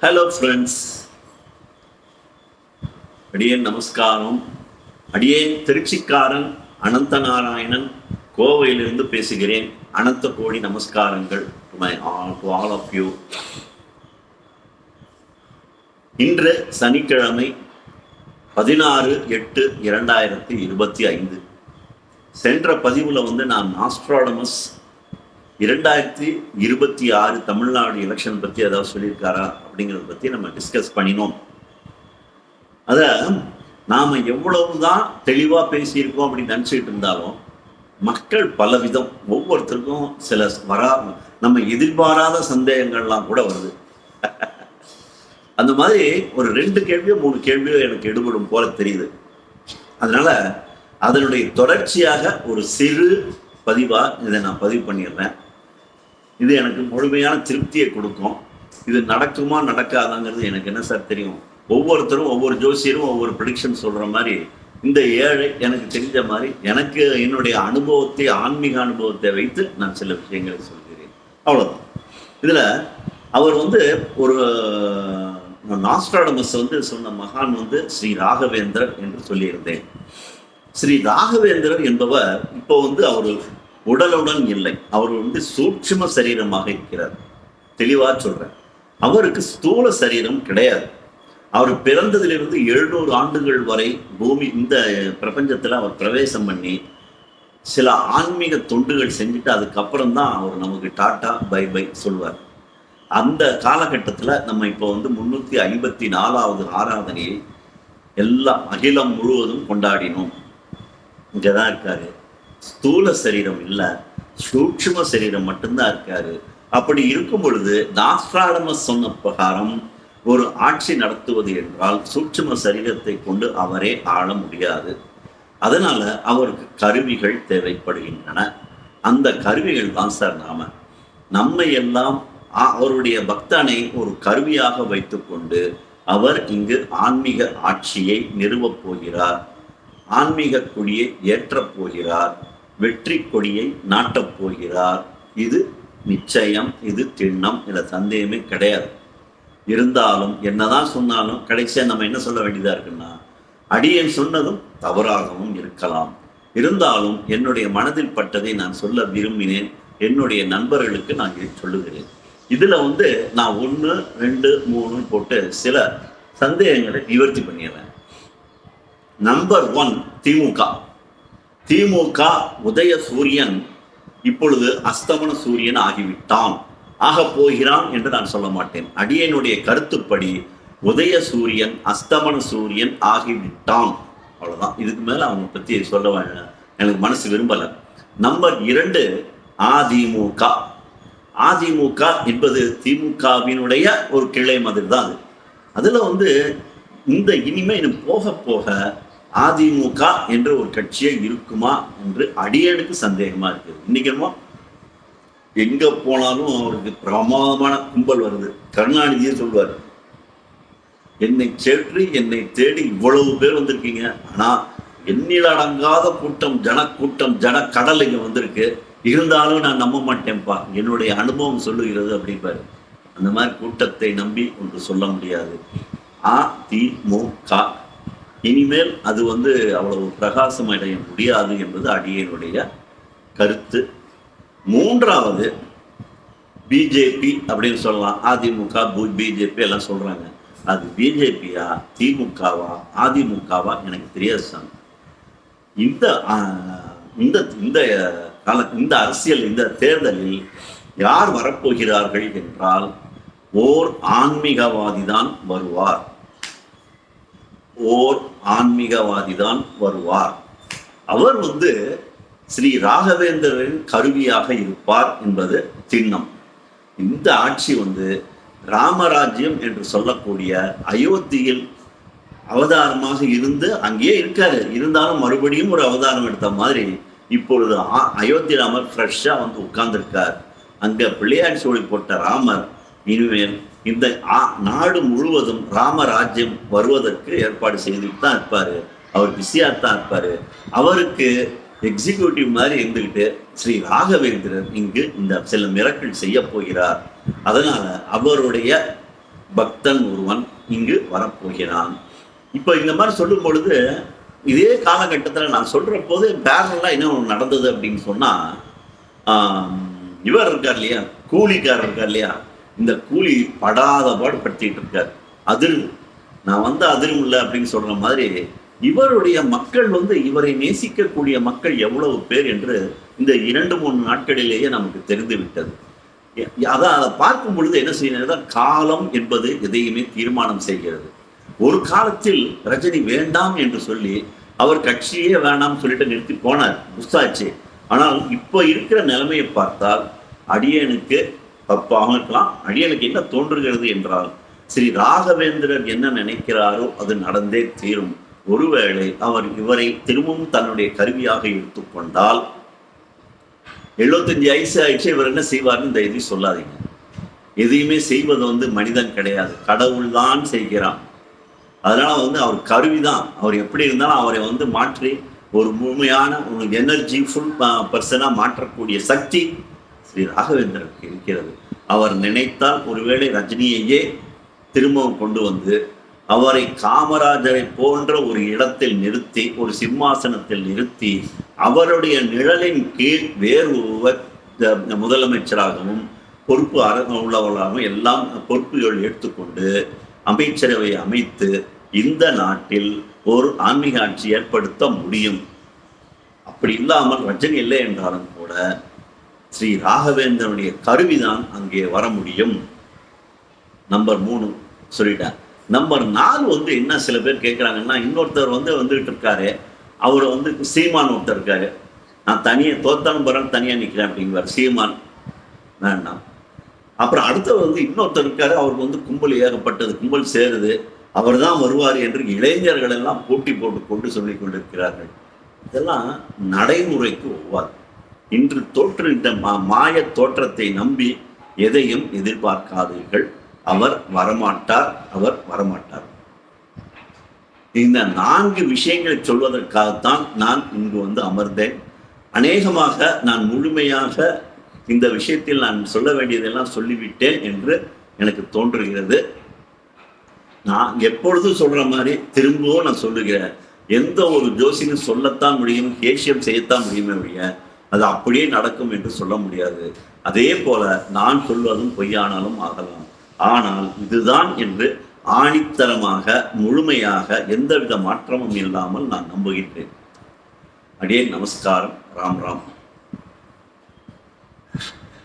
Hello friends, அடியேன் நமஸ்காரம். அடியேன் திருச்சிக்காரன் அனந்த நாராயணன் கோவையிலிருந்து பேசுகிறேன். அனந்த கோடி நமஸ்காரங்கள் to all of you. இன்று சனிக்கிழமை 16/8/2025. சென்ற பதிவில் நான் ஆஸ்ட்ரானமஸ் 2026 தமிழ்நாடு எலெக்ஷன் பற்றி ஏதாவது சொல்லியிருக்காரா அப்படிங்கிறத பற்றி நம்ம டிஸ்கஸ் பண்ணினோம். அதை நாம் எவ்வளவுதான் தெளிவாக பேசியிருக்கோம் அப்படின்னு நினச்சிக்கிட்டு இருந்தாலும் மக்கள் பலவிதம், ஒவ்வொருத்தருக்கும் சில நம்ம எதிர்பாராத சந்தேகங்கள்லாம் கூட வருது. அந்த மாதிரி ஒரு 2 கேள்வியோ 3 கேள்வியோ எனக்கு எடுபடும் போல தெரியுது. அதனால அதனுடைய தொடர்ச்சியாக ஒரு சிறு பதிவாக இதை நான் பதிவு பண்ணிடுறேன். இது எனக்கு முழுமையான திருப்தியை கொடுக்கும். இது நடக்குமா நடக்காதாங்கிறது எனக்கு என்ன சார் தெரியும். ஒவ்வொருத்தரும் ஒவ்வொரு ஜோசியரும் ஒவ்வொரு ப்ரெடிக்ஷன் சொல்கிற மாதிரி இந்த ஏழை எனக்கு தெரிஞ்ச மாதிரி எனக்கு என்னுடைய அனுபவத்தை, ஆன்மீக அனுபவத்தை வைத்து நான் சில விஷயங்களை சொல்கிறேன். அவ்வளோதான். இதில் அவர் ஒரு நாஸ்ட்ராடமஸ் சொன்ன மகான் ஸ்ரீ ராகவேந்திரர் என்று சொல்லியிருந்தேன். ஸ்ரீ ராகவேந்திரர் என்பவர் இப்போ அவர் உடலுடன் இல்லை. அவர் சூட்சும சரீரமாக இருக்கிறார். தெளிவாக சொல்றேன். அவருக்கு ஸ்தூல சரீரம் கிடையாது. அவர் பிறந்ததிலிருந்து 700 ஆண்டுகள் வரை பூமி இந்த பிரபஞ்சத்தில் அவர் பிரவேசம் பண்ணி சில ஆன்மீக தொண்டுகள் செஞ்சுட்டு அதுக்கப்புறம் தான் அவர் நமக்கு டாட்டா பை பை சொல்வார். அந்த காலகட்டத்தில் நம்ம இப்போ 354வது ஆராதனையை எல்லாம் அகிலம் முழுவதும் கொண்டாடினோம். இங்கே தான் இருக்காரு. ஸ்தூல சரீரம் இல்லை, சூட்சும சரீரம் மட்டும்தான் இருக்காரு. அப்படி இருக்கும் பொழுது நாஸ்ட்ராடமஸ் சொன்ன பிரகாரம் ஒரு ஆட்சி நடத்துவது என்றால் சூட்சும சரீரத்தை கொண்டு அவரே ஆள முடியாது. அதனால அவருக்கு கருவிகள் தேவைப்படுகின்றன. அந்த கருவிகள் தான் சார் நம்மை எல்லாம் அவருடைய பக்தனை ஒரு கருவியாக வைத்துக்கொண்டு அவர் இங்கு ஆன்மீக ஆட்சியை நிறுவப் போகிறார். ஆன்மீக கொடியை ஏற்றப் போகிறார். வெற்றி கொடியை நாட்டப் போகிறார். இது நிச்சயம், இது திண்ணம், இதில் சந்தேகமே கிடையாது. இருந்தாலும் என்னதான் சொன்னாலும் கடைசியாக நம்ம என்ன சொல்ல வேண்டியதா இருக்குன்னா, அடியேன் சொன்னதும் தவறாகவும் இருக்கலாம். இருந்தாலும் என்னுடைய மனதில் பட்டதை நான் சொல்ல விரும்பினேன். என்னுடைய நண்பர்களுக்கு நான் சொல்லுகிறேன். இதுல நான் 1, 2, 3 போட்டு சில சந்தேகங்களை நிவர்த்தி பண்ணிடுறேன். நம்பர் 1, திமுக உதய சூரியன் இப்பொழுது அஸ்தமன சூரியன் ஆகிவிட்டான், ஆகப் போகிறான் என்று நான் சொல்ல மாட்டேன். அடியனுடைய கருத்துப்படி உதய சூரியன் அஸ்தமன சூரியன் ஆகிவிட்டான், அவ்வளவுதான். இதுக்கு மேல அவங்க பத்தி சொல்ல எனக்கு மனசு விரும்பல. நம்பர் 2, அதிமுக என்பது திமுகவினுடைய ஒரு கிளை மாதிரி தான். அதுல இந்த இனிமே போக போக அதிமுக என்ற ஒரு கட்சியே இருக்குமா என்று அடியனுக்கு சந்தேகமா இருக்குது. இன்னைக்கு எங்க போனாலும் அவருக்கு பிரமாதமான கும்பல் வருது. கருணாநிதியே சொல்வார், என்னை சேற்றி என்னை தேடி இவ்வளவு பேர் வந்திருக்கீங்க, ஆனா எண்ணில் அடங்காத கூட்டம், ஜன கடல் இங்க வந்திருக்கு, இருந்தாலும் நான் நம்ப மாட்டேன்ப்பா, என்னுடைய அனுபவம் சொல்லுகிறது அப்படின்பாரு. அந்த மாதிரி கூட்டத்தை நம்பி ஒன்று சொல்ல முடியாது. அதிமுக இனிமேல் அது அவ்வளவு பிரகாசம் அடைய முடியாது என்பது அடியனுடைய கருத்து. 3வது பிஜேபி அப்படின்னு சொல்லலாம். அதிமுக பிஜேபி எல்லாம் சொல்றாங்க. அது பிஜேபியா திமுகவா அதிமுகவா எனக்கு தெரியாது சார். இந்த அரசியல், இந்த தேர்தலில் யார் வரப்போகிறார்கள் என்றால் ஓர் ஆன்மீகவாதிதான் வருவார். அவர் ஸ்ரீ ராகவேந்திரரின் கருவியாக இருப்பார் என்பது திண்ணம். இந்த ஆட்சி ராமராஜ்யம் என்று சொல்லக்கூடிய அயோத்தியில் அவதாரமாக இருந்து அங்கேயே இருக்காரு. இருந்தாலும் மறுபடியும் ஒரு அவதாரம் எடுத்த மாதிரி இப்பொழுது அயோத்தி ராமர் ஃப்ரெஷ்ஷா உட்கார்ந்துருக்கார். அங்க பிள்ளையார் சோழி போட்ட ராமர் இனிமேல் இந்த நாடு முழுவதும் ராமராஜ்யம் வருவதற்கு ஏற்பாடு செய்துட்டு தான் இருப்பாரு. அவர் பிஸியாத்தான் இருப்பாரு. அவருக்கு எக்ஸிக்யூட்டிவ் மாதிரி இருந்துகிட்டு ஸ்ரீ ராகவேந்திரர் இங்கு இந்த சில மிரக்கிள் செய்ய போகிறார். அதனால அவருடைய பக்தன் ஒருவன் இங்கு வரப்போகிறான். இப்போ இந்த மாதிரி சொல்லும் பொழுது இதே காலகட்டத்தில் நான் சொல்ற போது பேரலாக என்ன ஒன்று நடந்தது அப்படின்னு சொன்னா, இவர் இருக்கார் இல்லையா, கூலிக்காரர் இருக்கார் இல்லையா, இந்த கூலி படாத பாடுபடுத்திட்டு இருக்கார். அதிரும், நான் வந்து அதிரும் இல்லை அப்படின்னு சொல்ற மாதிரி இவருடைய மக்கள் வந்து இவரை நேசிக்கக்கூடிய மக்கள் எவ்வளவு பேர் என்று இந்த 2-3 நாட்களிலேயே நமக்கு தெரிந்து விட்டது. அதான் அதை பார்க்கும் பொழுது என்ன செய்யணும், காலம் என்பது எதையுமே தீர்மானம் செய்கிறது. ஒரு காலத்தில் ரஜினி வேண்டாம் என்று சொல்லி அவர் கட்சியே வேண்டாம் சொல்லிட்டு நிறுத்தி போனார், புஸ்தாச்சு. ஆனால் இப்போ இருக்கிற நிலைமையை பார்த்தால் அடியனுக்கு தப்பாக இருக்கலாம். அடியனுக்கு என்ன தோன்றுகிறது என்றால், ஸ்ரீ ராகவேந்திரர் என்ன நினைக்கிறாரோ அது நடந்தே தீரும். ஒருவேளை அவர் இவரை திரும்பவும் தன்னுடைய கருவியாக எடுத்துக்கொண்டால், 75 வயசு ஆயிடுச்சு, இவர் என்ன செய்வார்னு இந்த எதையும் சொல்லாதீங்க. எதையுமே செய்வது வந்து மனிதன் கிடையாது, கடவுள் தான் செய்கிறான். அதனால வந்து அவர் கருவிதான். அவர் எப்படி இருந்தாலும் அவரை வந்து மாற்றி ஒரு முழுமையான ஒரு எனர்ஜிஃபுல் பர்சனாக மாற்றக்கூடிய சக்தி ஸ்ரீ ராகவேந்திரருக்கு இருக்கிறது. அவர் நினைத்தால் ஒருவேளை ரஜினியையே திரும்பவும் கொண்டு வந்து அவரை காமராஜரை போன்ற ஒரு இடத்தில் நிறுத்தி, ஒரு சிம்மாசனத்தில் நிறுத்தி, அவருடைய நிழலின் கீழ் வேறு ஒருவர் முதலமைச்சராகவும் பொறுப்பு உள்ளவர்களாகவும் எல்லாம் பொறுப்புகள் எடுத்துக்கொண்டு அமைச்சரவை அமைத்து இந்த நாட்டில் ஒரு ஆன்மீக ஆட்சி ஏற்படுத்த முடியும். அப்படி இல்லாமல் ரஜினி இல்லை என்றாலும் கூட ஸ்ரீ ராகவேந்திரனுடைய கருவிதான் அங்கே வர முடியும். நம்பர் 3 சொல்லிட்டேன். நம்பர் 4 வந்து என்ன சில பேர் கேட்குறாங்கன்னா, இன்னொருத்தர் வந்து வந்துகிட்டு இருக்காரு, அவர் வந்து சீமான் ஒருத்தர் இருக்காரு, நான் தனியாக தோத்தாலும் பரவாயில்ல தனியாக நிற்கிறேன் அப்படிங்குவார். சீமான் வேண்டாம். அப்புறம் அடுத்தவர் வந்து இன்னொருத்தர் இருக்காரு, அவருக்கு வந்து கும்பல் ஏகப்பட்டது, கும்பல் சேருது, அவர் தான் வருவார் என்று இளைஞர்கள் எல்லாம் போட்டி போட்டு கொண்டு சொல்லிக் கொண்டிருக்கிறார்கள். இதெல்லாம் நடைமுறைக்கு ஒவ்வாது. இன்று தோற்றுகின்ற மாய தோற்றத்தை நம்பி எதையும் எதிர்பார்க்காதீர்கள். அவர் வரமாட்டார், அவர் வரமாட்டார். இந்த 4 விஷயங்களை சொல்வதற்காகத்தான் நான் இங்கு வந்து அமர்ந்தேன். அநேகமாக நான் முழுமையாக இந்த விஷயத்தில் நான் சொல்ல வேண்டியதெல்லாம் சொல்லிவிட்டேன் என்று எனக்கு தோன்றுகிறது. நான் எப்பொழுதும் சொல்ற மாதிரி திரும்பவும் நான் சொல்லுகிறேன், எந்த ஒரு ஜோசியும் சொல்லத்தான் முடியும், கேசியம் செய்யத்தான் முடியுமே ஒழிய அது அப்படியே நடக்கும் என்று சொல்ல முடியாது. அதே போல நான் சொல்வதும் பொய்யானாலும் ஆகலாம். ஆனால் இதுதான் என்று ஆணித்தரமாக முழுமையாக எந்தவித மாற்றமும் இல்லாமல் நான் நம்புகின்றேன். அடியே நமஸ்காரம். ராம் ராம்.